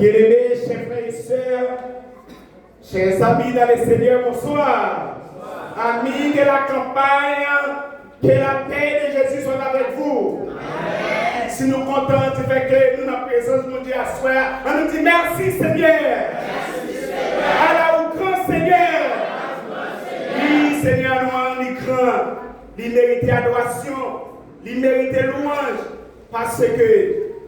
Bien-aimés, chers frères et sœurs, chers amis dans le Seigneur, bonsoir. Amis de la campagne, que la paix de Jésus soit avec vous. Amen. Si nous comptons du fait que nous, dans la présence de Dieu à soi, on nous dit merci Seigneur. Merci Seigneur. Alors, au grand Seigneur. Oui, Seigneur, nous en grand. Il mérite adoration, il mérite louange, parce que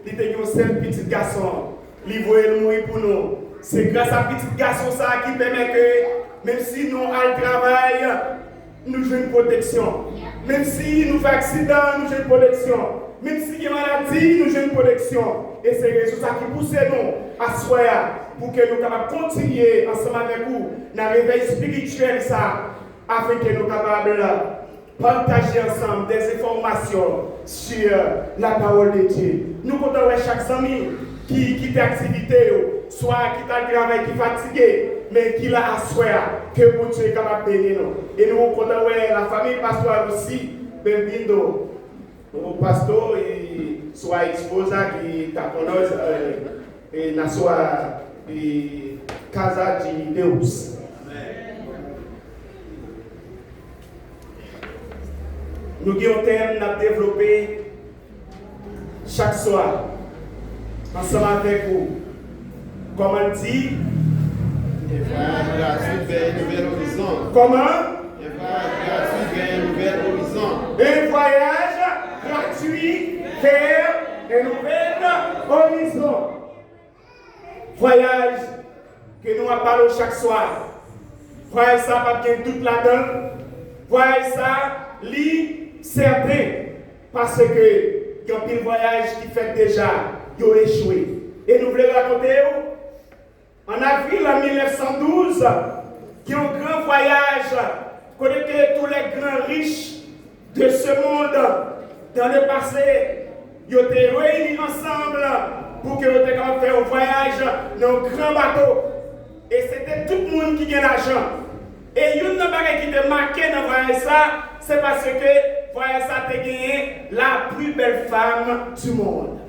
il était un seul petit garçon. Il voulait mourir pour nous. C'est grâce à petit garçon ça qui permet que, même si nous allons travail, nous jouons une protection. Même si nous faisons accident, nous jouons une protection. Même si il y a maladie, nous jouons une protection. Et c'est ça qui pousse nous à soir pour que nous puissions continuer ensemble avec vous dans le réveil spirituel ça, afin que nous soyons capables de partager ensemble des informations sur la parole de Dieu. Nous comptons chaque ami qui quitte l'activité, soit qui a le travail, qui est fatigué, mais qui l'a assuré que bon Dieu est capable de bénir nous. Et nous comptons la famille pastorale aussi, bienvenue. Le pasteur soit exposé qui est et na sua casa de Deus. Nous avons un thème à développer chaque soir, ensemble avec vous. Comme on dit, un voyage gratuit vers un nouvel horizon. Comment? Un voyage gratuit vers un nouvel horizon. Un voyage gratuit vers un nouvel horizon. Voyage que nous en parlons chaque soir. Voyage ça, pas bien toute la donne. Voyage ça, certain, parce que il y a un voyage qui fait déjà, ils ont échoué. Et nous voulons raconter, en avril 1912, il y a un grand voyage, que tous les grands riches de ce monde, dans le passé, ils ont été réunis ensemble pour qu'ils puissent faire un voyage dans un grand bateau. Et c'était tout le monde qui a l'argent. Et une chose qui était marquée dans le voyage, c'est parce que voyage ça a gagné la plus belle femme du monde.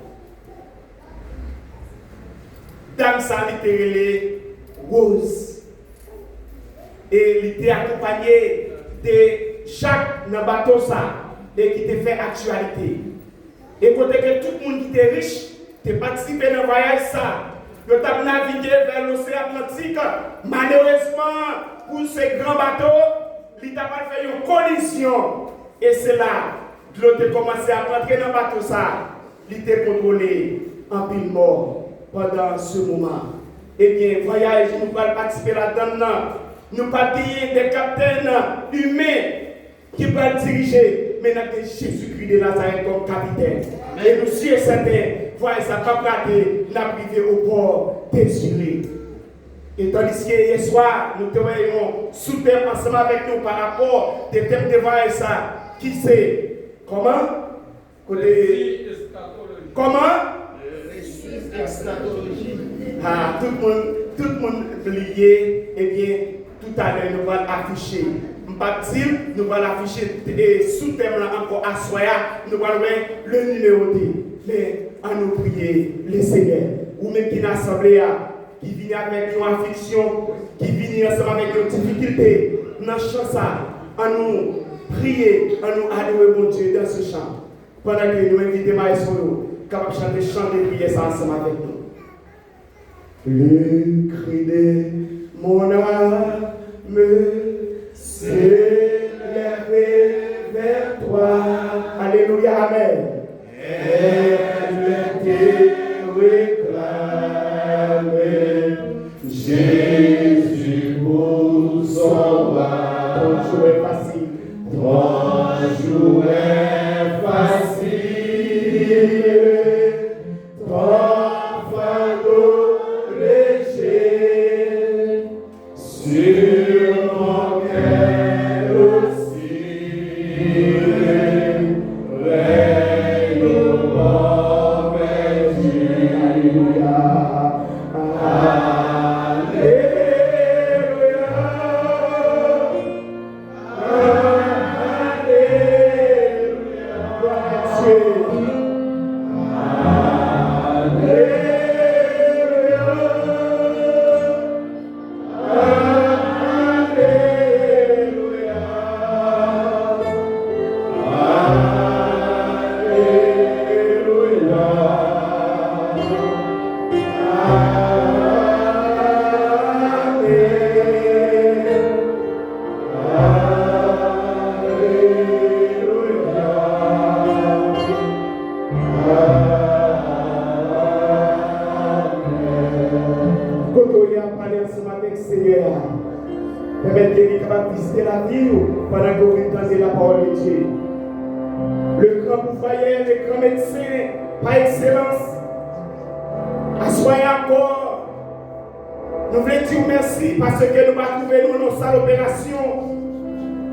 Dame ça littéralement Rose. Et il était accompagné de Jacques dans le bateau ça et qui te fait actualité. Et côté que tout le monde qui était riche, qui participé dans le voyage ça, il a navigué vers l'océan Atlantique. Malheureusement, pour ce grand bateau, il a fait une collision. Et c'est là que l'autre a commencé à rentrer dans le bateau ça. Il était contrôlé en pile mort pendant ce moment. Eh bien, voyage, nous allons participer là-dedans. Nous allons payer des capitaines humains qui vont diriger. Mais nous avons Jésus-Christ de Nazareth comme capitaine. Et nous sommes certains, voyez ça, pas rater, la privé au port désiré. Et tandis que hier soir, nous travaillons sous thème ensemble avec nous par rapport des thèmes de voyage ça. Qui c'est? Comment? Comment? Eschatologie. Ah, tout le monde lié, eh bien, tout à l'heure, nous allons afficher. Nous allons afficher sous thème là encore à soya, nous allons voir le numéro D. Mais à nous prier, le Seigneur, ou même qui n'a assemblé, qui vient avec une affliction, qui vient ensemble avec une difficulté, dans ce chant ça, à nous prier, à nous adorer mon Dieu dans ce chant. Pendant que nous invitons Maestro, capable de chanter chant de prière ça ensemble avec nous. Le cri de mon âme s'est levé vers toi. Alléluia, Amen. Elle te réclame, Jésus pour son roi. Ton jour est facile. Ton jour est facile. Ton fardeau léger. Sur mon cœur aussi. Règne au mauvais Dieu. Alléluia. Alléluia. à parler ensemble avec le Seigneur. Permettez qu'il est capable de visiter la vie pendant que vous entendez la parole de Dieu. Le grand pouvoyeur, le grand médecin, par excellence, assoyez encore. Nous voulons dire merci parce que nous ne pouvons trouver nous dans nos salles d'opération.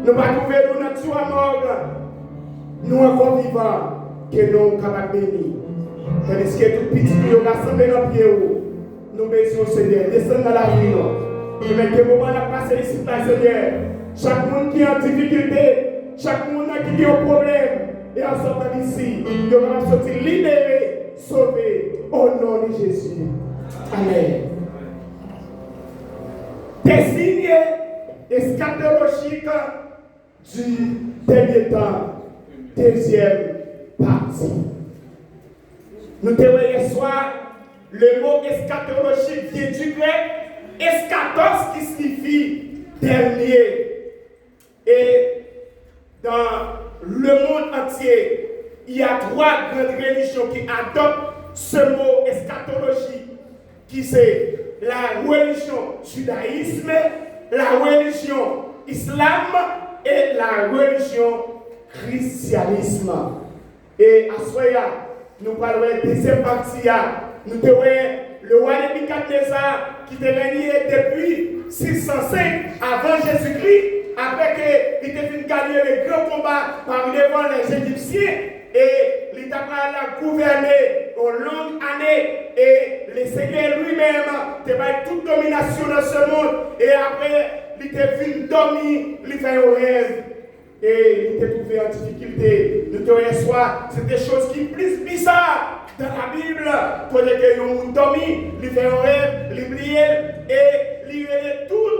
Nous ne pouvons trouver nous dans tout à morgue. Nous encore vivants, que nous sommes capables de bénir. Tandis que tout petit, nous sommes rassemblés dans le pied. Nous bénissons le Seigneur. Descendons dans la vie. Je mets des moments à passer ici, Seigneur. Chaque monde qui est en difficulté, chaque monde qui a un problème, et en sortant d'ici, nous allons sortir libérés, sauvés, au nom de Jésus. Amen. Des signes eschatologiques du dernier temps. Deuxième partie. Nous te voyons hier soir, le mot eschatologique vient du grec eschatos qui signifie dernier. Et dans le monde entier, il y a 3 grandes religions qui adoptent ce mot eschatologie, qui c'est la religion judaïsme, la religion islam et la religion christianisme. Et à Soya, nous parlons de la deuxième partie. Nous te voyons le roi Nebuchadnezzar qui était régné depuis 605 avant Jésus-Christ, après qu'il ait fini gagner le grand combat par devant les Égyptiens, et il a gouverné aux longues années, et le Seigneur lui-même a toute domination dans ce monde, et après il était venu dormir, il fait un rêve. Et il était trouvé en difficulté. Nous te reçoit, c'est des choses qui sont plus bizarres dans la Bible. Pour que les gens dormi, il fait un rêve, il oublie, et il est tout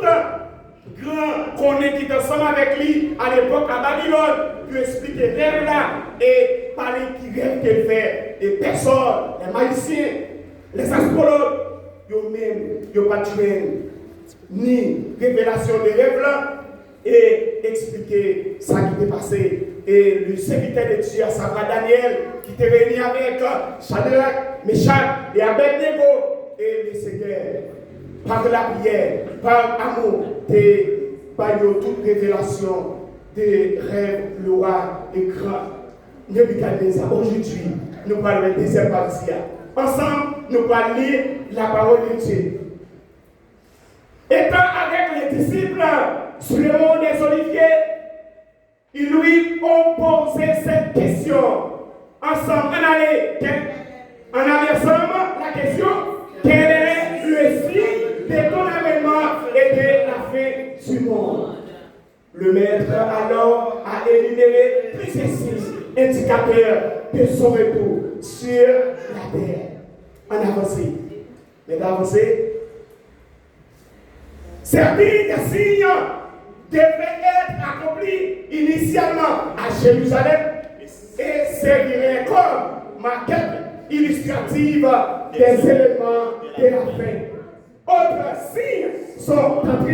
grand qu'on est qui est ensemble avec lui à l'époque à Babylone, pour expliquer les rêves là et parler qui rêve qu'il fait. Et personne, les magiciens, les astrologues, eux-mêmes, ils n'ont pas tué ni révélation des rêves là. Et expliquer ce qui était passé. Et le serviteur de Dieu, à savoir Daniel, qui était réuni avec Shadrach, Meshach et Abednego. Et le Seigneur, par la prière, par amour, par toute révélation des rêves, le roi et grand Nebuchadnezzar. Aujourd'hui, nous parlons de la deuxième partie. Ensemble, nous allons lire la parole de Dieu. Étant avec les disciples sur le mont des Oliviers, ils lui ont posé cette question. Ensemble, on avait ensemble la question: quel est le signe de ton avènement et de la fin du monde? Le maître alors a énuméré plusieurs signes indicateurs de son retour sur la terre. On avance. Mais d'avancer. Certains des signes devaient être accomplis initialement à Jérusalem et serviraient comme maquette illustrative des éléments de la fin. Autres signes sont en train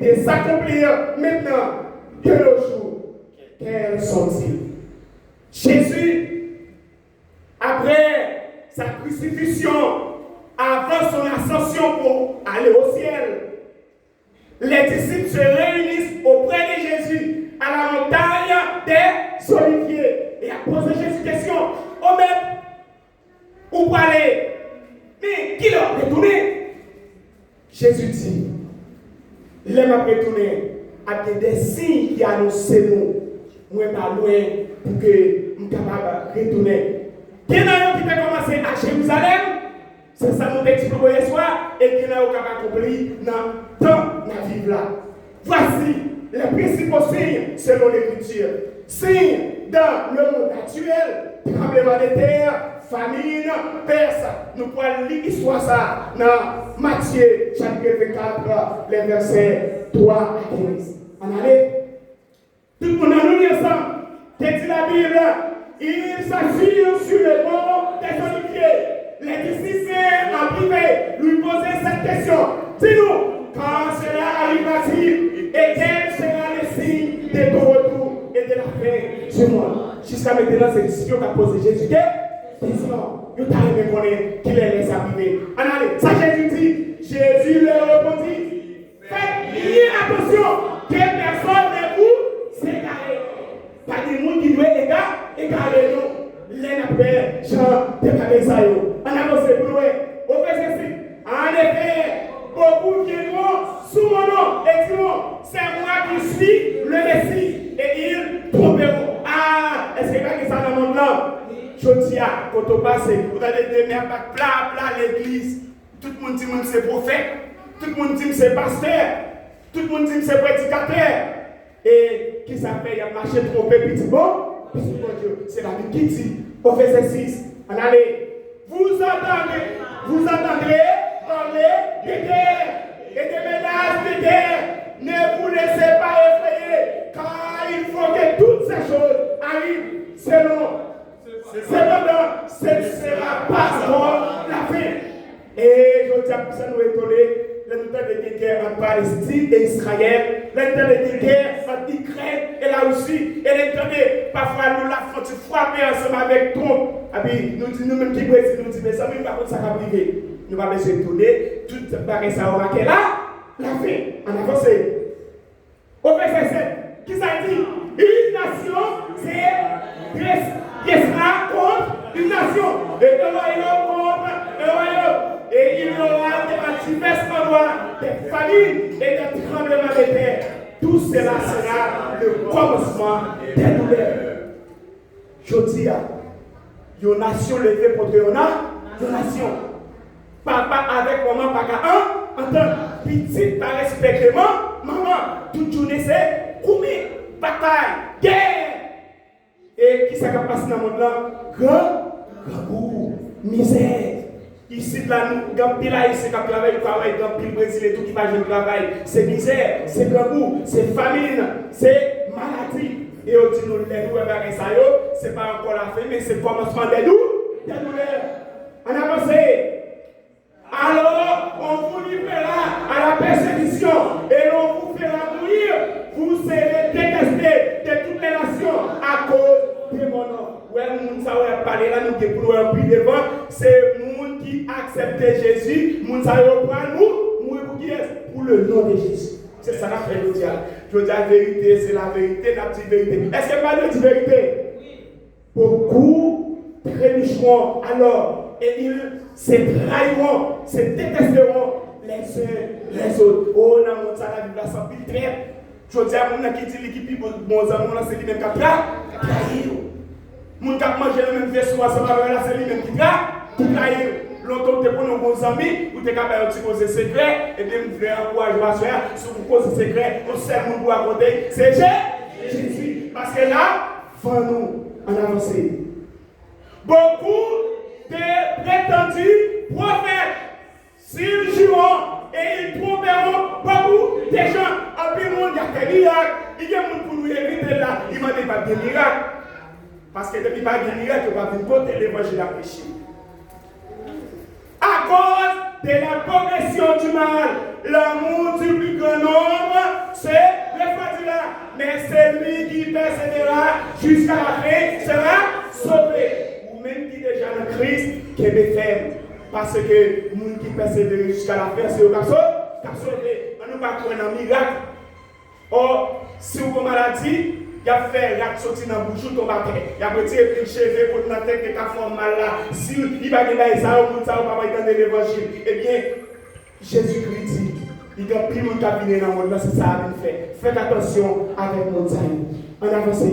de s'accomplir maintenant de nos jours. Quels sont-ils? Jésus, après sa crucifixion, avant son ascension pour aller au ciel, les disciples se réunissent auprès de Jésus à la montagne des Oliviers et a posé Jésus question: oh maître, où pour aller? Mais qui l'a retourné? Jésus dit: l'homme a retourné à des signes qui annoncent nous. Moi, pas loin pour que nous soyons capables de retourner. Qui n'a qui a commencé à Jérusalem? C'est ça nous expliquons hier soir et qui n'a pas compris dans la vie là. Voici les principaux signes selon l'Écriture. Signes dans le monde actuel: tremblement de terre, famine, peste. Nous pouvons lire l'histoire ça dans Matthieu chapitre 24, les versets 3 à 15. On allait. Tout le monde a lu ensemble. Qu'est-ce que la Bible? Il s'assure sur le mont des Oliviers. Les disciples en privé lui posaient cette question: dis-nous, quand cela arrivera-t-il et quel sera le signe de ton retour et de la fin du monde? Jusqu'à maintenant, c'est disciples qui ont posé Jésus des questions. Ils ont arrivé à connaître qu'il est laissé arriver. Allez, ça Jésus dit. Jésus leur des mères plat l'église. Tout le monde dit que c'est prophète. Tout le monde dit que c'est pasteur. Tout le monde dit que c'est prédicateur. Et qui s'appelle, il a marché trompé, petit bon Dieu. C'est la Bible qui dit, au verset 6, en allez, vous entendrez parler de guerre et de menaces de guerre. Ne vous laissez pas effrayer, car il faut que toutes ces choses arrivent cependant, ce ne sera pas encore la fin. Et je dis à ça nous étonner. Le temps de guerre entre Palestine et Israël, le temps de guerre entre Ukraine et la Russie, et le temps de parfois nous la faisons frapper ensemble avec Trump. Et puis nous disons nous-mêmes qui Brésil, nous disons mais ça, par contre, ça va arriver. Nous allons se tourner, tout pareil, ça aura qu'elle là, la fin. En avance. Au verset 7, qui ça dit? Une nation, c'est sera contre une nation, et le royaume contre le royaume. Et il y aura des diverses endroits, des famines et des tremblements de terre. Tout cela sera le commencement des douleurs. Je dis à une nation levée contre une nation. Papa avec maman, papa un, entend petit par respectement, maman, toute journée c'est combien, bataille, guerre. Et qui s'est passé dans le monde là? Grand misère. Ici, là, nous, Gampil là, ici, qui travaille, Gampil Brésil et tout qui va jouer le travail. C'est misère, c'est gambou, c'est famine, c'est maladie. Et on dit, nous, les nous, c'est pas encore la fin, mais c'est le commencement des douleurs. On a avancé. Alors, on vous livrera à la persécution et l'on vous fera mourir. Vous serez détestés de toutes les nations à cause de mon nom. Ouais, moun sa ou parler là, nous pour nous appuyer devant, c'est moun qui accepte Jésus, moun sa ou prendre nous pour qui est? Pour le nom de Jésus. C'est ça la fait le diable. Je dis la vérité, c'est la vérité, la petite vérité. Est-ce que pas de vérité? Beaucoup trébucheront alors et ils se trahiront, se détesteront les uns les autres. Oh, dans mon ça la Bible sans filtre. Je dis à mon qui dit l'équipe bon amour là c'est lui même qui a trahi. Mon cap manger le même vaisseau ensemble avec la c'est lui même qui trahi. Longtemps que pour nos bons amis, vous êtes capable de causer secret et bien vous faire encourager si vous causez secret, on sait nous pour raconter, c'est Jésus. Parce que là, faut nous en avancer. Beaucoup de prétendus prophètes, s'ils joueront et ils trouveront beaucoup de gens. En plus, il y a des miracles. Il y a des gens pour nous éviter là. Il m'a dit pas de miracles. Parce que depuis pas de miracles, on va venir côté l'évangile à prêcher. À cause de la progression du mal, l'amour du plus grand nombre, c'est le fardeau là. Mais celui qui persévérera jusqu'à la fin sera sauvé. Ou même qui déjà dans Christ, qui est ferme. Parce que les gens qui persévèrent jusqu'à la fin, c'est eux qui sont sauvés. On ne va pas trouver un miracle. Or, si vous avez une maladie, il y a fait la sortie dans le bouchon de ton bâton. Il y a retiré les cheveux pour la tête qui a fait mal là. Si il va gagner ça, on va pas l'évangile. Eh bien, Jésus-Christ dit, il y a plus de cabinet dans le monde, c'est ça qu'il fait. Faites attention avec mon amis. On avance.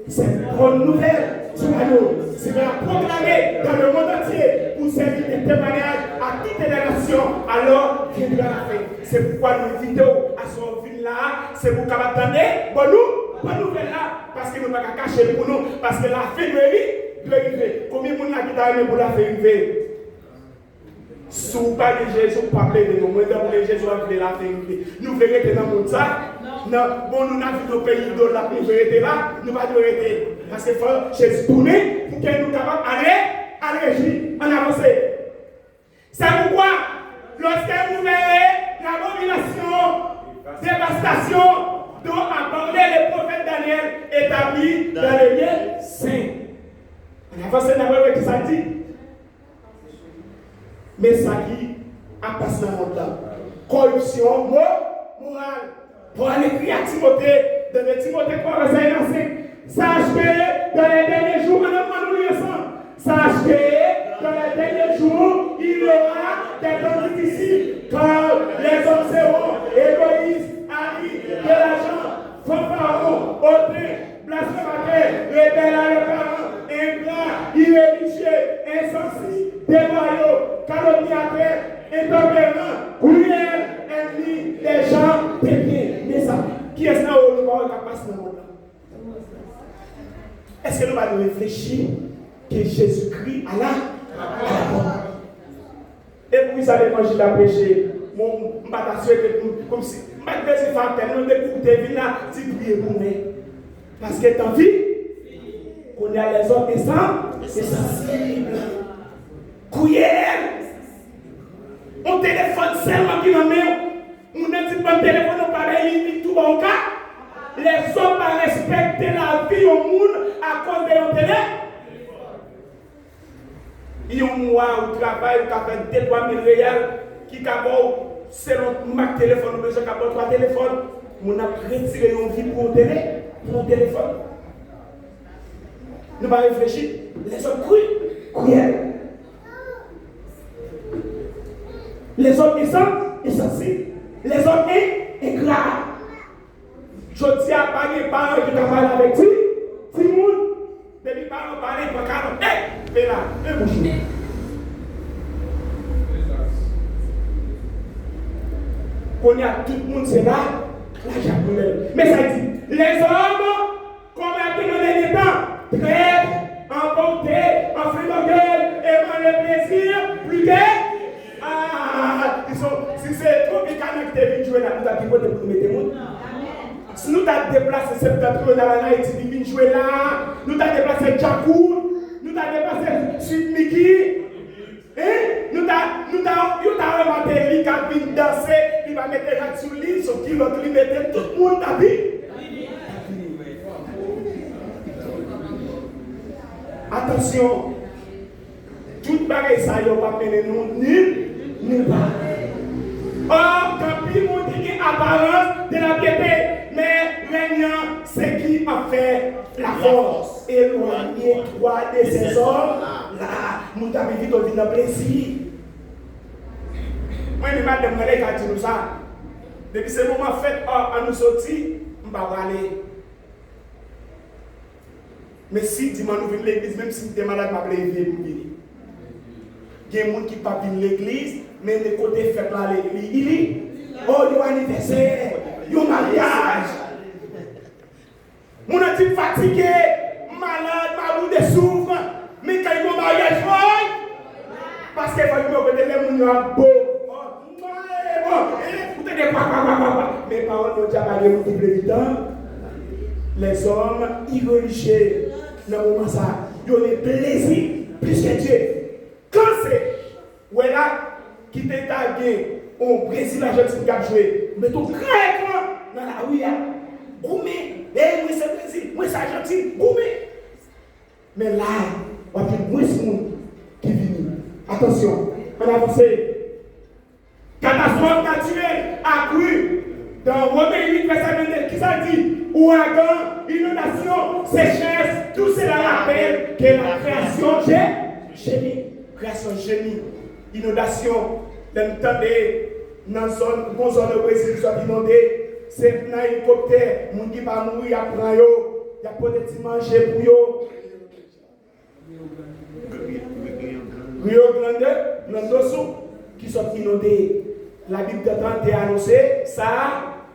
C'est une bonne nouvelle. C'est de la proclamer dans le monde entier pour servir de témoignage à toutes les nations. Alors, viendra la fin. C'est pourquoi nous invitons à son ville là. C'est pour qu'on attende bonne nouvelle là. Parce que nous ne pouvons pas cacher pour nous. Parce que la fin doit arriver. Combien de monde là qui t'a arrivé pour la fin arriver? Si vous parlez de Jésus, vous parlez de nous. Moi, dans le Jésus, vous voulez la fin arriver. Nous voulons rester dans le monde ça. Non, bon, nous n'avons pas nos pays de la nous voulons là. Nous ne pouvons pas rester. Parce qu'il faut Jésus tourner pour que nous capables aller en avancer. C'est pourquoi, lorsque vous verrez l'abomination, dévastation dont a parlé le prophète Daniel établi dans le lieu saint. En avancer, vous voyez ce que ça dit. Mais ça qui a passé dans le monde là. Corruption, morale. Pour aller écrire à Timothée, dans le Timothée 3, verset 5. Sache que dans les derniers jours, sache que dans les derniers jours, il y aura des temps difficiles, car les hommes seront égoïstes, habiles de l'argent, fanfarons, hautains, blasphémateurs, rebelles à leurs parents, ingrats, irrévérencieux, caractère intempérant, cruel, ennemi des gens de bien. Mais ça, qui est-ce que nous avons passé dans le monde? Est-ce que nous allons réfléchir que Jésus-Christ a là? Et puis, ça l'évangile a prêché. Mon souhaité comme si, je vais faire tellement d'écouter, là, si prier pour moi. Parce que tant pis, qu'on a les hommes sensibles, cruels. On téléphone seulement qui m'a mis, on a dit pas téléphone, on parle limite tout en cas. Les hommes pas respecter la vie au monde à cause de leur téléphone. Il y a un mois où travail, où tu as fait 2-3 000 réals, qui cabot, selon ma téléphone, je cabot 3 téléphones, on a retiré une vie pour mon téléphone. Nous allons réfléchir. Les hommes cruels. Les hommes insensibles. Les hommes ingrats. Je dis à pas les parents qui travaillent avec lui. Tout le monde. Depuis les parents parlent pour calme. Fais là, fais bouger. Qu'on y a tout le monde, c'est là. La japonaise. Mais ça dit, les hommes, comme à tout le dernier temps, traitent, emportés, en friandelle, aimant le plaisir, plus que. Si c'est trop mécanique de jouer là, nous avons dit pour mettre le monde. Si nous avons déplacé septentrion dans la Haïti, nous avons joué là, nous avons déplacé Djakour, nous avons déplacé Sud-Miki. Nous avons remonté lui qui vient danser, il va mettre les sur lui, sur qui l'autre lui mettait tout le monde à vie. Attention, toute bagaille ça, il ne va pas mener nous nulle part. Or, quand il nous dit apparence de la piété, mais régnant, c'est qui a fait la force. Éloignez-toi de ces hommes là. Nous avons vite au vin plaisir. Moi, je me demandé quand tu nous ça. Depuis ce moment fait, à nous sortir, on va aller. Mais si dimanche nous venons à l'église, même si tu es malade, je vais venir pour venir. Il y a des gens qui ne peuvent pas venir à l'église, mais les côtés faits là à l'église. Il dit, oh, il y a un anniversaire, il y a un mariage. Mon est fatigué, malade, malou de souffre, mais quand il y a un mariage, parce qu'il faut que les gens soient beaux. Mes parents ont déjà parlé de l'évident. Les hommes irréligieux, dans le moment ça, ils ont le plaisir plus que Dieu. Quand c'est, voilà, qui t'est tagué au Brésil, l'Argentine qui a joué, mais tout grand écran dans la rue, goumé, moi c'est Brésil, moi c'est Argentine, goumé. Mais là, on va dire, moi c'est monde qui vient. Attention, on avance. Catastrophe naturelle accrue dans Romains 8, verset 22, qui ça dit? Ouragan, inondation, sécheresse, tout cela rappelle que la création génie. Création génie, inondation, l'entendez dans une zone de Brésil qui soit inondée, c'est un hélicoptère, les gens qui va mourir après, il y a peut-être manger pour eux. Rio Grande, qui sont inondés. La Bible de 30 est annoncée, ça,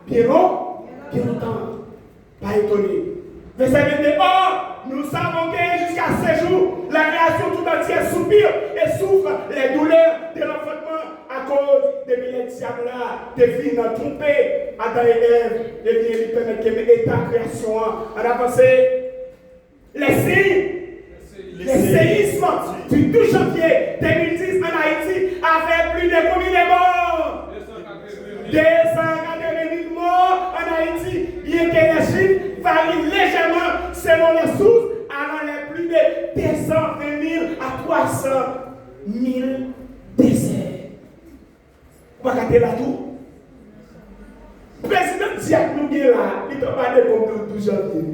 bien longtemps. Pas étonné. Verset 22, nous savons que jusqu'à ce jour, la création tout entière soupire et souffre les douleurs de l'enfantement à cause des milliers de diables là, des filles trompées, Adam et Ève, et bien ils permettent que l'état création en avancée. Les signes, les séismes du 12 janvier 2010 en Haïti avaient plus de combien de morts? 280 000 morts en Haïti, bien que les chiffres varient légèrement selon les sources, allant les plus de 220 000 à 300 000 décès. Vous regardez là tout. Le président Diak nous est là, il ne peut pas dire comme le 12 janvier.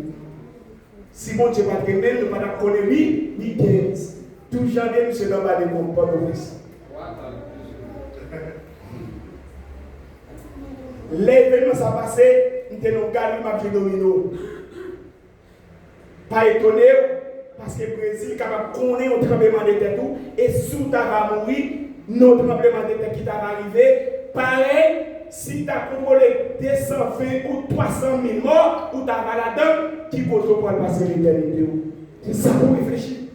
Si mon Dieu va te mettre, nous ne pouvons pas connaître lui, il 15. 12 janvier, nous ne sommes pas des bons, pas de risque. L'événement s'est passé, nous avons gagné le match de domino. Pas étonné, parce que le Brésil est capable de connaître un tremblement de terre et sous ta va mourir nos tremblements de terre qui t'ont arrivé, pareil, si tu as contrôlé 220 ou 300 000 morts, ou tu as là-dedans, qui cause pour passer l'éternité. C'est ça qu'on réfléchit.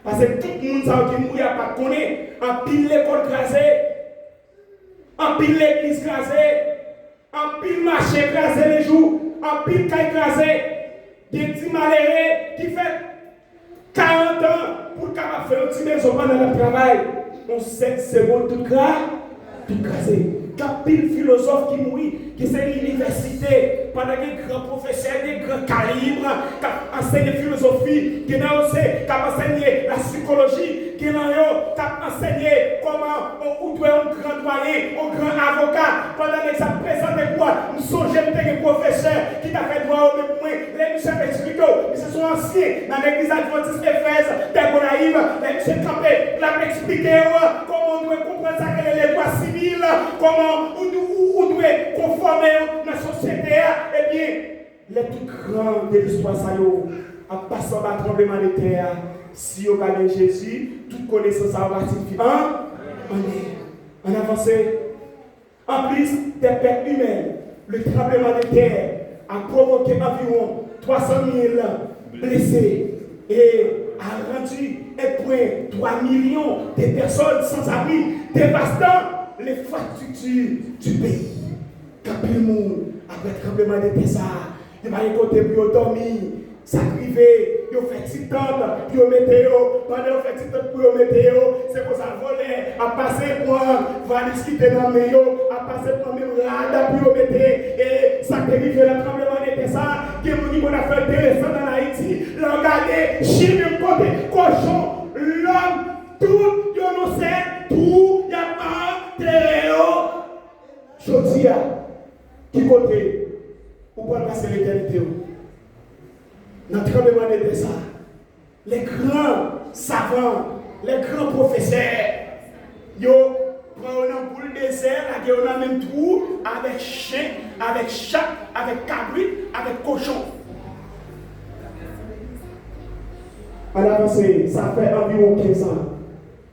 Parce que tout le monde qui mouille à pas connaître, en pile l'école crasée, en pile l'église crasée, en pile marché crasé les jours, en pile caille crasé, des petits malheureux qui fait 40 ans pour faire un petit maison pendant le travail. On 7 secondes tout crasé. Pile philosophe qui mourit, qui c'est l'université, pendant des grands professeurs, des grands calibres, qui enseignent la philosophie, qui enseignent la psychologie, qui enseignent comment on doit un grand doyen, un grand avocat, pendant que ça présente quoi, nous sommes des professeurs qui t'a fait droit au même point, les messieurs expliquent, ils sont anciens, dans l'église adventiste d'Éphèse, des Gonaïves, les messieurs campés, l'a expliqué comment on doit comprendre ça, quel est les droits civils, comment on doit conformer dans la société, eh bien, les plus grands de l'histoire, ça y est, en passant par le tremblement de terre, si on va Jésus, toute connaissance va rectifier. En avancé. En plus des pertes humaines, le tremblement de terre a provoqué environ 300 000 blessés et a rendu 1,3 million de personnes sans abri, dévastant les infrastructures du pays. Quand le monde, après le tremblement de terre, il m'a écouté pour dormir, sacrifier, il fait petit temps pour météo, pendant qu'il fait petit temps pour météo, c'est pour ça voler, à passer pour va discuter dans le milieu, à passer pour même rada pour météo, et ça dérive le tremblement de terre, qui nous dit qu'on a fait intéressant dans Haïti, regardez, chine côté, cochon, l'homme, tout, il sait, tout, il y a un terreau. Chodia, qui côté, pour pouvoir passer l'éternité. Dans le tremblement de terre, les grands savants, les grands professeurs, ils prennent un boule de désert, ils ont même trou avec chien, avec chat, avec cabri, avec cochon. À l'avancée, ça fait environ 15 ans.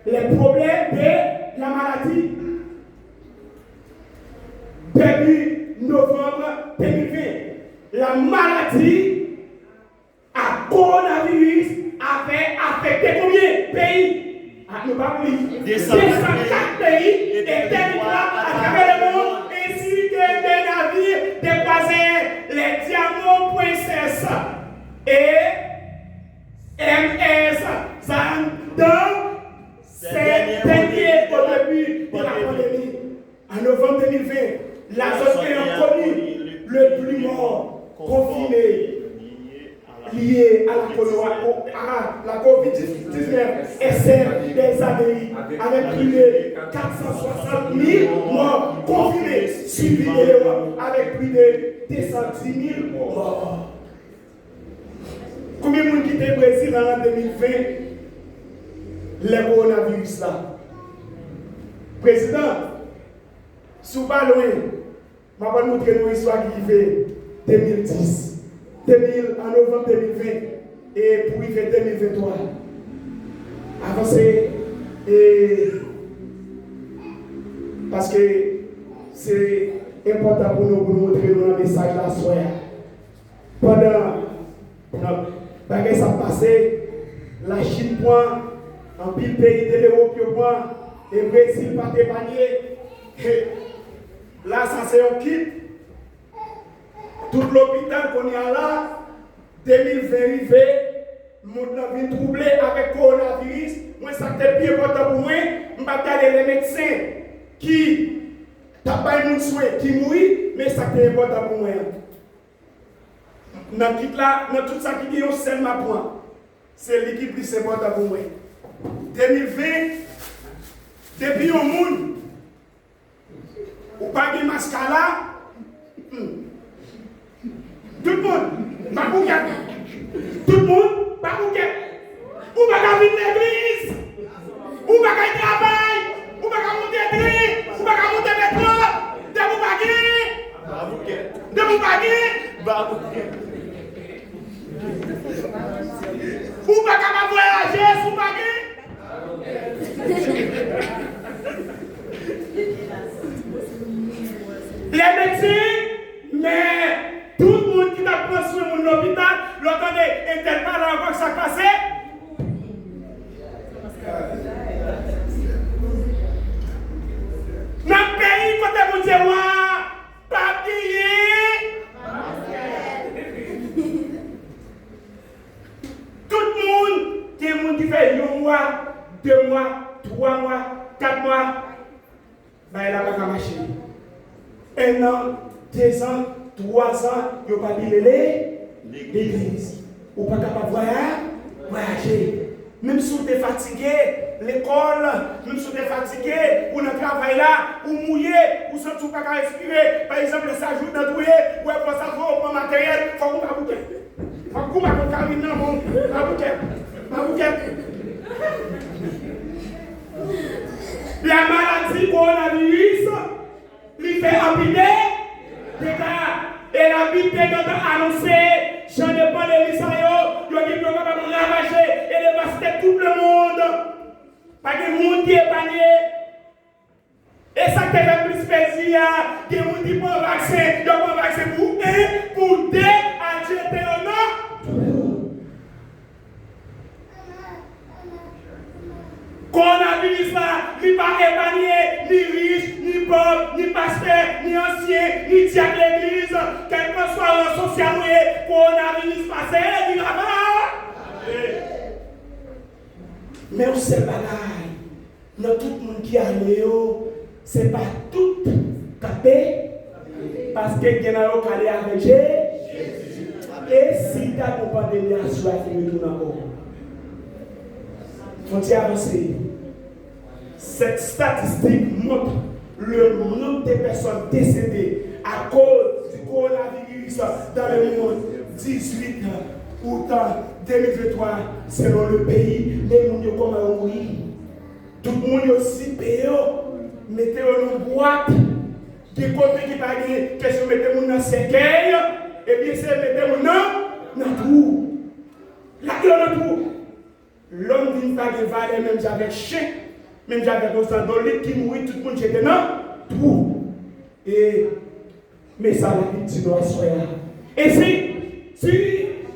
Les problèmes de la maladie, début novembre 2020, la maladie à coronavirus avait affecté combien de pays? Nous pas oublier. 204 pays et territoires à travers le monde, ainsi que des navires dépassés les diamants Princesse et MS. Ça dans ces derniers au début de la pandémie. En novembre 2020, la zone ayant connu le plus mort confiné lié à la COVID-19 et celle des années avec plus de 460 000 morts confinés, suivi de l'Europe avec plus de 210 000 morts. Combien de monde quitté le Brésil en 2020 le coronavirus là? Président, sous pas loin, je vais vous montrer une histoire qui fait 2010. En novembre 2020 et pour y faire 2023. Avancez et parce que c'est important pour nous montrer un message là soir. Pendant que ça passé, la Chine point, en pile pays de l'Europe point, et le Brésil pas épargné. Là, ça c'est un kit. Tout l'hôpital qu'on y a là, 2020, le monde a été troublé avec le coronavirus. Moi, ça fait bien important pour moi. Je vais regarder les médecins qui n'ont pas eu de souhait, qui mourent, mais ça fait important pour moi. Dans tout ça qui est un seul point, c'est l'équipe qui est important pour moi. 2020, depuis au monde, ou pas de masque là, tout le monde, pas bouquet. Tout le monde, pas bouquet. Ou pas venir l'église. Ou pas travail. Ou pas monter train. Ou pas monter métro. De vous baguer. De vous baguer. Ou pas voyager sous baguer. Les médecins, mais tout le monde qui a pris soin de l'hôpital, l'entendez, et tel pas là encore que ça passe. Dans le pays, quand vous dites, pas payé. Tout le monde, il y a des gens qui fait 1 mois, 2 mois, 3 mois, 4 mois, ben il n'a pas marché. 1 an, 2 ans, 3 ans, il n'y a pas de l'église. Ou pas capable de voyager. Même si vous êtes fatigué, l'école, même si vous êtes fatigué, ou le travail là, ou mouillé, ou sans tout pas respirer. Par exemple, ça joue dans tout, ou pour ça, il faut prendre matériel, il faut qu'on va bouquet. Il faut qu'on va cariner dans mon bouquet. La maladie coronavirus, il fait empiler des cas. Et la Bible a annoncé, j'en ai pas les missions, il dit qu'on va ravager et dévaster tout le monde. Pas de monde qui est épargné. Et ça qui fait plus plaisir, que les gens qui prennent le vaccin, ils prennent le vaccin pour 1, pour 2, à jeter au nom. Coronavirus là, il n'est pas épargné, ni riche, ni pauvre, ni pasteur, ni ancien, ni diacre de l'église, quel que soit le social, coronavirus passé, il va pas. Mais on sait pas là, tout le monde qui a allé, ce n'est pas tout capé, parce que il y a un calé avec Jésus. Et si tu as une pandémie à soi, il faut retourner encore. Faut-il avancer? Cette statistique montre le nombre de personnes décédées à cause du coronavirus dans le monde. 18 août 2023, selon le pays, les gens qui ont mourir. Tout le monde aussi payé, mettez une boîte, des côtés qui parlent, question mettez-vous dans le cercueil, et bien c'est mettez-vous dans tout. Là, il y a tout. L'homme d'une pas de valeur, même j'avais chien, même j'avais constant dans lit qui mourit, tout le monde j'étais dans tout. Et, mais ça la vie doit soyer. Et si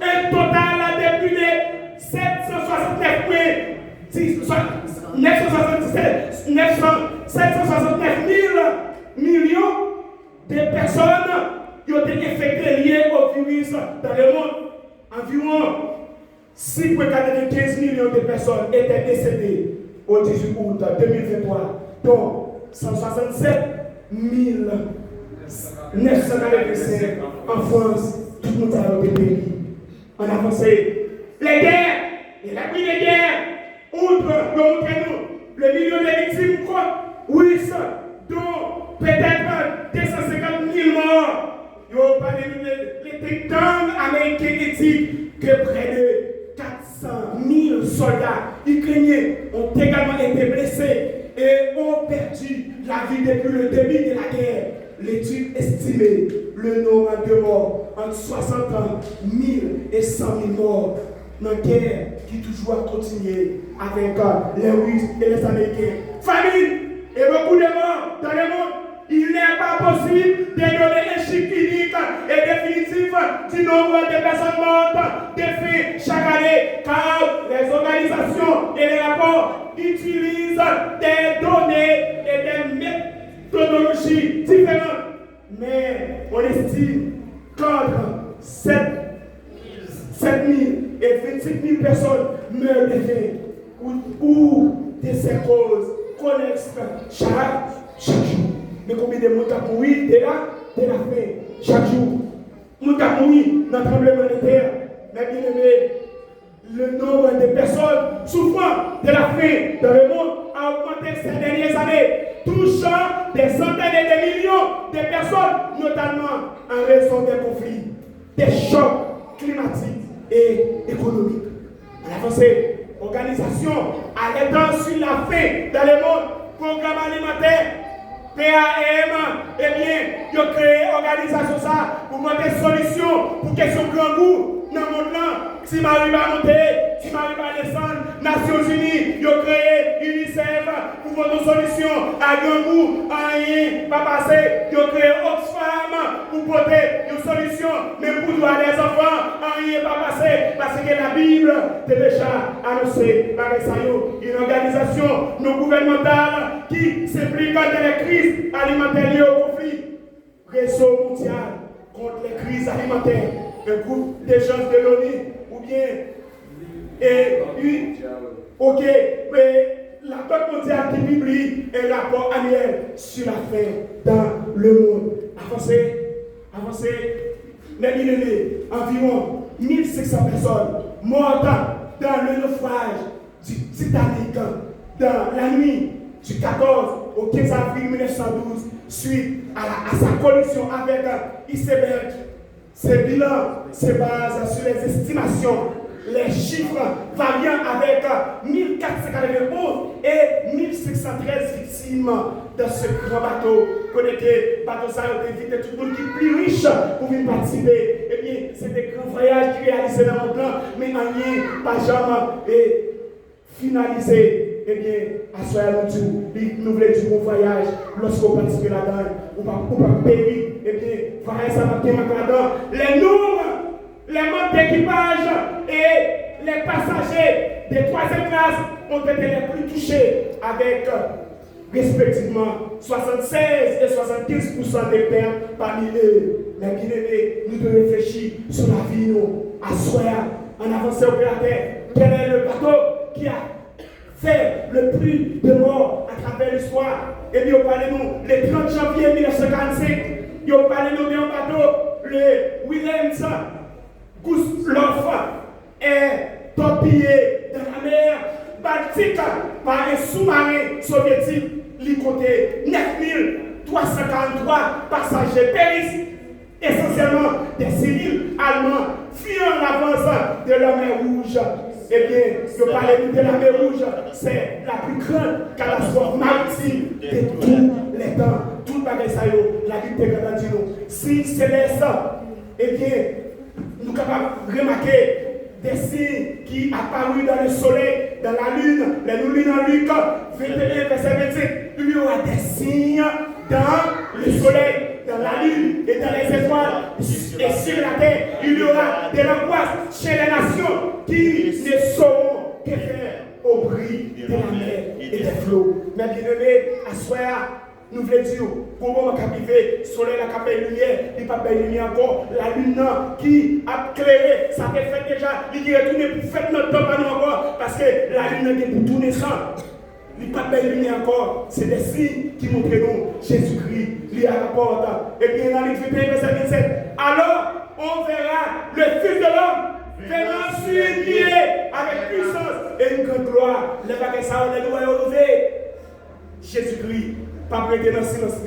un total depuis les 769 millions de personnes qui ont été infectées liées au virus dans le monde, environ 6,95 millions de personnes étaient décédées au 18 août 2023, dont 167 945 en France, tout le monde a été pays. On a avancé. Les guerres, et la pluie des guerres, outre le million de victimes, oui, dont peut-être 250 000 morts. Il n'y a pas de think américains éthiques que près de 400 000 soldats ukrainiens ont également été blessés et ont perdu la vie depuis le début de la guerre. L'étude estimait le nombre de morts entre 60 000 et 100 000 morts dans la guerre qui toujours a continué avec les Russes et les Américains. Famine et beaucoup de morts dans le monde. Il n'est pas possible de donner un chiffre clinique et définitif du nombre de personnes mortes défaites chaque année, car les organisations et les rapports utilisent des données et des méthodologies différentes. Mais on estime qu'entre 7 000 et 25 000 personnes meurent de faim ou de ces causes connexes chaque jour. Mais combien de monde a mouru de la faim chaque jour? Monde a mouru dans le tremblement de terre. Mais bien aimé, le nombre de personnes souffrant de la faim dans le monde a augmenté ces dernières années, touchant des centaines et des millions de personnes, notamment en raison des conflits, des chocs climatiques et économiques. En avancée, organisation alertant sur la faim dans le monde, programme alimentaire, PAM, eh bien, ils ont créé une organisation ça pour monter des solutions pour question de grand goût dans le monde là. Si Marie va monter, si Marie va descendre, Nations Unies, ils ont créé UNICEF pour votre solution à Gambou, à rien, pas passer, ils ont créé Oxfam pour porter une solution, mais pour droit des enfants, à rien, pas passer, parce que la Bible est déjà annoncé par une organisation non gouvernementale qui s'implique dans les crises alimentaires liées au conflit. Réseau mondial contre les crises alimentaires, un groupe d'échange de l'ONU, ou bien, mais la Banque mondiale qui publie un rapport annuel sur la faim dans le monde. Avancez, les millénaires, environ 1500 personnes mortes dans le naufrage du Titanic dans la nuit du 14 au 15 avril 1912 suite à sa collision avec iceberg. Ces bilans se basent sur les estimations, les chiffres variant avec 1491 et 1513 victimes de ce grand bateau. Connecté, bateau ça a évité tout le monde qui est plus riche pour venir participer. Eh bien, c'est des grands voyages qui réalisés dans le temps, mais en lien, pas jamais et finalisé. Eh bien, à ce moment-là, nous voulons du bon voyage. Lorsqu'on participe là-dedans, on va périr. Eh bien, voyage ça va là-dedans. Les nombres, les membres d'équipage et les passagers des troisième classe ont été les plus touchés avec respectivement 76 et 75% des pertes parmi eux. Mais bien aimés, nous devons réfléchir sur la vie, nous, à soi, en avançant au terre. Quel est le bateau qui a fait le plus de morts à travers l'histoire? Et bien, on parle de nous, le 30 janvier 1945, on parle de nous d'un bateau, le Wilhelms Gustloff est torpillé dans la mer Baltique par un sous-marin soviétique. Il comptait 9343 passagers péris, essentiellement des civils allemands, fuyant l'avance de la mer Rouge. Eh bien, je parlais de la mer Rouge, c'est la plus grande catastrophe maritime de tous les temps. Tout le bagage, la Bible te dit nous. Si c'est ça, eh bien, nous sommes capables de remarquer des signes qui apparus dans le soleil, dans la lune, les lunes en Luc 21, verset 25. Il y aura des signes dans le soleil, dans la lune et dans les étoiles. Et sur la terre, il y aura de l'angoisse chez les nations qui ne sauront que faire au bruit de la mer et des flots. Mais bien aimé, à soir, nous voulons dire, pour le moment qu'arrivé, le soleil a capé lumière, il n'a pas de lumière encore, la lune qui a éclairé, ça a été fait déjà, il est retourné pour faire notre temps, pas nous encore, parce que la lune est pour tourner ça. Il n'y a pas de lumière encore, c'est des signes qui montrent nous, Jésus-Christ, il est à la porte. Et bien dans l'Écriture, verset 27, alors on verra le Fils de l'homme venant sur une nuée avec puissance et une grande gloire. Les bagages, ça, on les doit relever. Jésus-Christ. Pas prêter dans le silence,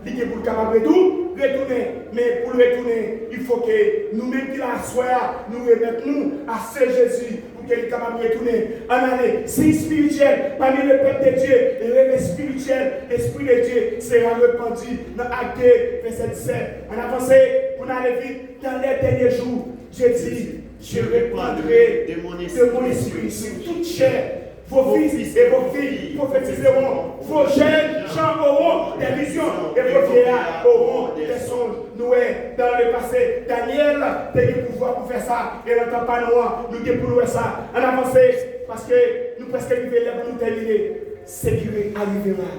il est pour le capable de tout retourner. Mais pour le retourner, il faut que nous-mêmes qui l'assoyons, nous remettons à ce Jésus pour qu'il soit capable de retourner. En année, si spirituel, parmi le peuple de Dieu, le réveil spirituel, l'Esprit de Dieu sera répandu dans Acte 2, verset 17. En avancé, pour aller vite, dans les derniers jours, Dieu dit, je répandrai de mon esprit sur toute chair. Vos fils et vos filles prophétiseront, vos jeunes gens auront des visions et vos vieillards auront des songes. Nous, dans le passé, Daniel a eu le pouvoir pour faire ça et n'entend pas nous pour nous ça. En avancé, parce que nous presque arrivés là pour nous terminer. Ce qui arrivera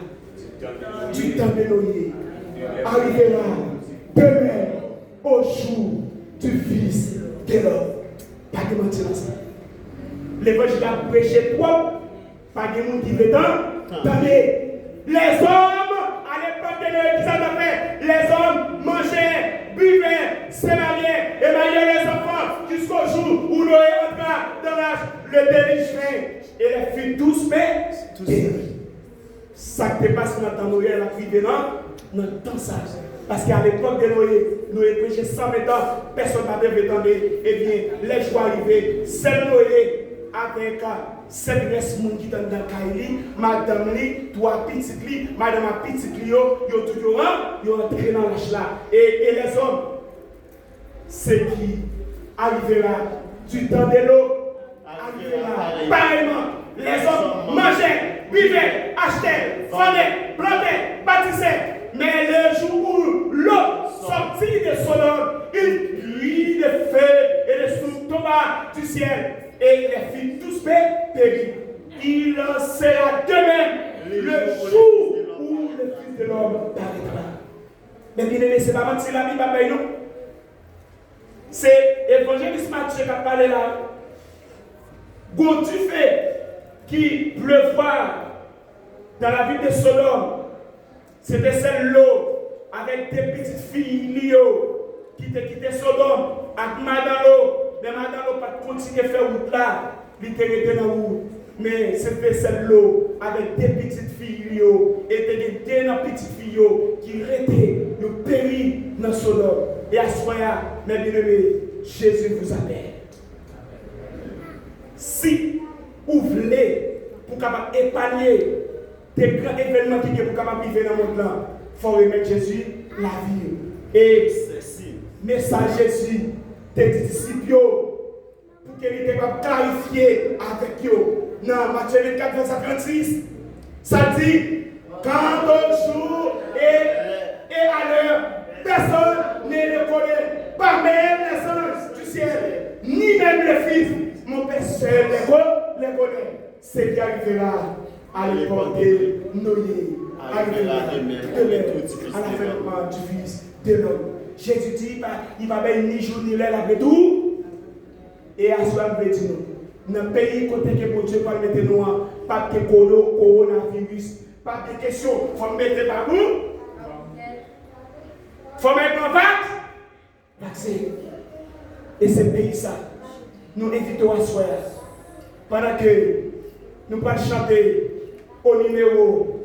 du temps de Noé arrivera demain au jour du Fils de l'homme. Pas de mentir ça. L'évangile a prêché propre, pas de monde qui veut tant. Les hommes, à l'époque de Noé, qui s'en fait, les hommes mangeaient, buvaient, se mariaient et mariaient les enfants jusqu'au jour où Noé entra dans l'âge, le déluge vint. Et les filles tous périrent. Ça qui passe dans Noé, la privé dans le temps sage. Parce qu'à l'époque de Noé prêchait 120 ans, personne n'avait entendu. Eh bien, les jours arrivés, c'est Noé. Avec 7 restes qui sont dans le cahier, madame li, 3 petites li, madame a petite li, ils ont toujours entré dans l'âge là. Et les hommes, ce qui arrivera du temps de l'eau, arrivera pareillement. Les hommes mangeaient, vivait, achetait, vendait, plantait, bâtissait. Mais le jour où l'eau sortit de Sodome, une pluie de feu et de souffle tomba du ciel et les fit tous périr. Il en sera de même le jour où le Fils de l'homme paraîtra. Mais bien aimé, c'est pas mentir la Bible, pas nous. C'est l'évangéliste Matthieu qui a parlé là. Quand tu fais qui pleuvoir dans la ville de Sodome, c'était celle l'eau avec des petites filles qui te quitté Sodome avec madame l'eau. Mais madame l'eau pas continuer à faire route là, il était dans la route. Mais c'était celle l'eau avec des petites filles et des petites filles qui étaient le péri dans Sodome. Et à ce moment-là, mes bien-aimés, Jésus vous appelle. Si vous voulez, pour capable épargner des grands événements qui sont pour capable vivre dans le monde là, il faut remettre Jésus la vie. Et message Jésus, des disciples, pour qu'il était capable de clarifier avec eux. Dans Matthieu 24, verset 36, ça dit, quand au jour et à l'heure, personne ne le connaît, pas même les anges du ciel, ni même le Fils, mon Père seul les connaît. C'est qui arrivera à l'époque de Noé, arrivera à la fin du Fils de l'homme. Jésus dit, il va bien ni jour ni l'heure après tout, et à ce moment-là, dans le pays côté que mon Dieu va mettre nous, pas de coronavirus, pas de questions, il faut mettre par où? Il faut mettre en vaccin. Et ce pays, ça, nous invitons à soi, pendant que nous allons chanter au numéro,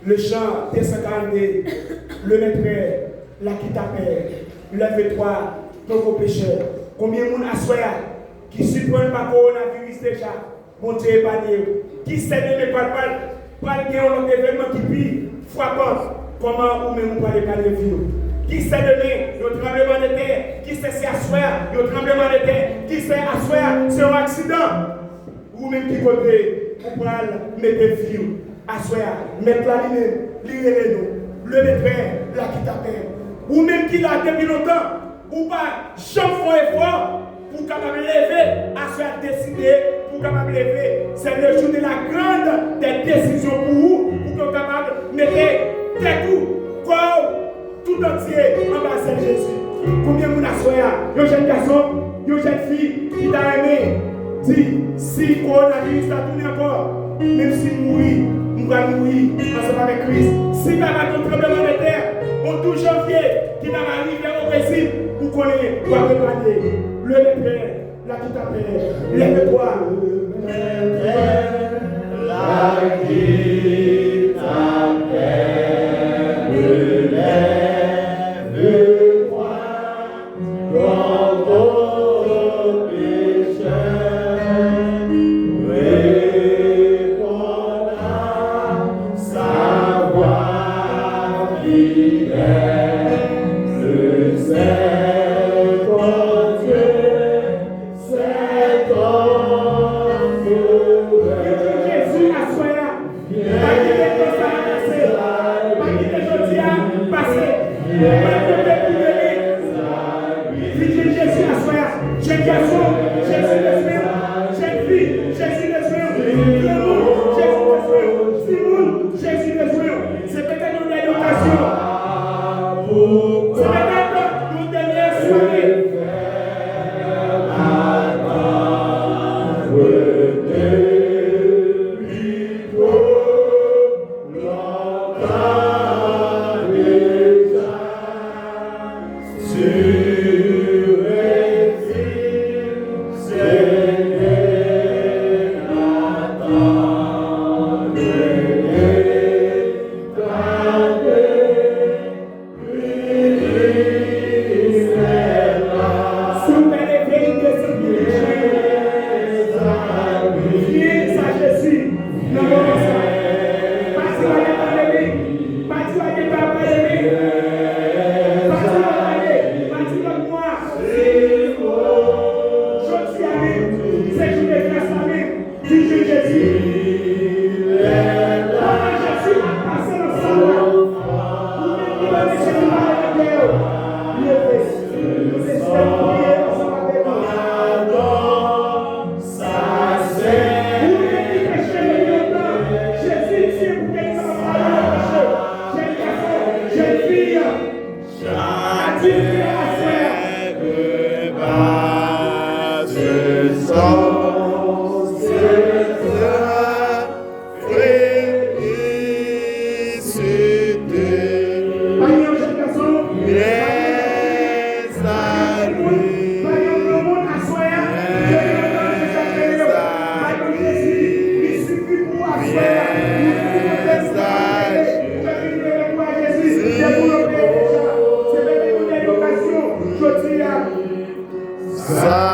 le chant D52, le maître, la quitte-à-père, lève-toi, ton gros pécheur. Combien de monde a soi qui supprime pas coronavirus déjà, mon Dieu épargné, qui sait de ne pas le un événement qui vit frappant, comment ou même vous parlez pas de vie. Qui sait demain, le tremblement de terre, qui sait c'est à soi, le tremblement de terre, qui sait à soi, c'est un accident, ou même qui côté, vous pouvez mettre vie à soi, mettre la ligne, lire nous, le mettre, la quitte à terre, ou même qui l'a depuis longtemps. Ou pas, chaque fois effort pour capable lever, à se décider, pour capable lever. C'est le jour de la grande des décisions pour vous, pour que capable de mettre tête corps tout entier en bas de Jésus. Combien de monde a soya, un jeune garçon, une jeune fille qui t'a aimé, dit si coronavirus t'a tourné encore, même si mourir, on va mourir ensemble avec Christ. Si t'as pas de tremblement de terre, au 12 janvier, qui va arriver au Brésil, vous connaissez, vous allez préparer le Père, la quitte-à-père, lève-toi. La quitte-à-père, lève-toi, dans vos péchés, répondre à sa voix fidèle, le c'est ton Dieu, c'est ton sauveur. Jésus a soigné. Pas qu'il est comme ça à passer. Pas qu'il est gentil à passer. Pas qu'il est pour donner. Jésus a soigné. Jeune garçon, Jésus le soigne. Jeune fille, Jésus le soigne. Simon, Jésus le soigne. C'est peut-être une belle occasion. C'est peut-être une dernière soirée. Ça